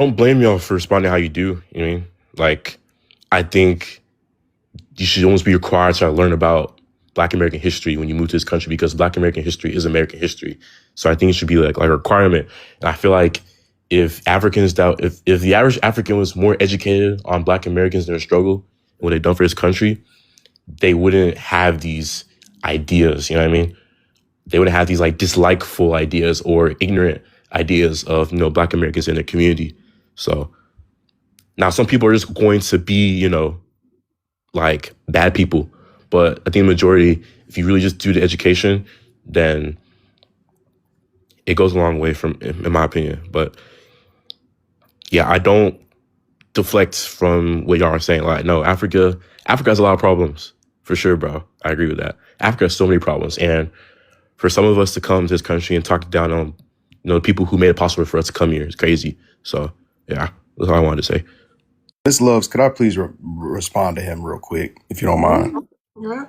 don't blame y'all for responding how you do. You know what I mean? Like, I think you should almost be required to learn about Black American history when you move to this country because Black American history is American history. So I think it should be like a requirement. And I feel like if Africans that if the average African was more educated on Black Americans and their struggle and what they've done for this country, they wouldn't have these ideas. You know what I mean? They wouldn't have these like dislikeful ideas or ignorant ideas of Black Americans in their community. So now some people are just going to be like bad people, but I think the majority, if you really just do the education, then it goes a long way in my opinion. But yeah, I don't deflect from what y'all are saying. Like, no, Africa has a lot of problems for sure, bro. I agree with that. Africa has so many problems, and for some of us to come to this country and talk down on the people who made it possible for us to come here is crazy. So yeah, that's all I wanted to say. Miss Loves, could I please respond to him real quick, if you don't mind? Yeah.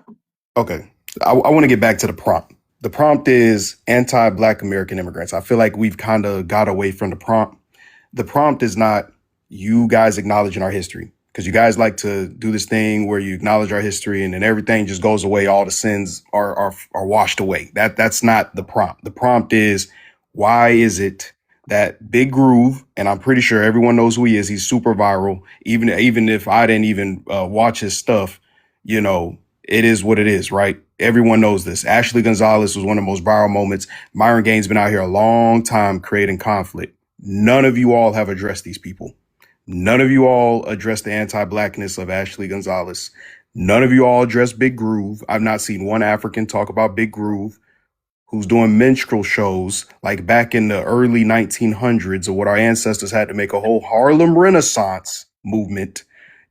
Okay. I want to get back to the prompt. The prompt is anti-Black American immigrants. I feel like we've kind of got away from the prompt. The prompt is not you guys acknowledging our history, because you guys like to do this thing where you acknowledge our history and then everything just goes away. All the sins are washed away. That's not the prompt. The prompt is, why is it that Big Groove, and I'm pretty sure everyone knows who he is, he's super viral. Even if I didn't even watch his stuff, it is what it is, right? Everyone knows this. Ashley Gonzalez was one of the most viral moments. Myron Gaines been out here a long time creating conflict. None of you all have addressed these people. None of you all addressed the anti-Blackness of Ashley Gonzalez. None of you all addressed Big Groove. I've not seen one African talk about Big Groove, who's doing minstrel shows like back in the early 1900s, or what our ancestors had to make a whole Harlem Renaissance movement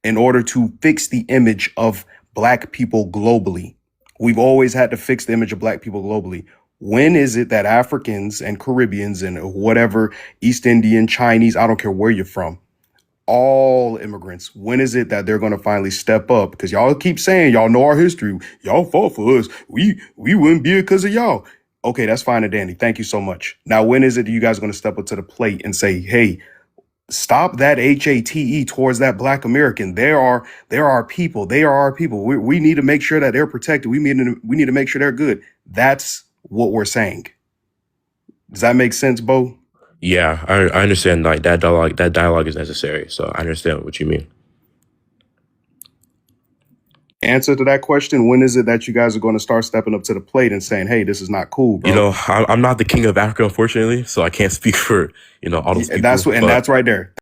in order to fix the image of Black people globally. We've always had to fix the image of Black people globally. When is it that Africans and Caribbeans and whatever, East Indian, Chinese, I don't care where you're from, all immigrants, when is it that they're going to finally step up? Because y'all keep saying y'all know our history. Y'all fought for us. We wouldn't be here because of y'all. Okay, that's fine and dandy. Thank you so much. Now, when is it that you guys are going to step up to the plate and say, hey, stop that HATE towards that Black American? There are our people. They are our people. We need to make sure that they're protected. We need to make sure they're good. That's what we're saying. Does that make sense, Bo? Yeah, I understand. Like that dialogue is necessary. So I understand what you mean. Answer to that question: when is it that you guys are going to start stepping up to the plate and saying, "Hey, this is not cool, bro"? I'm not the king of Africa, unfortunately, so I can't speak for all those people. That's right there.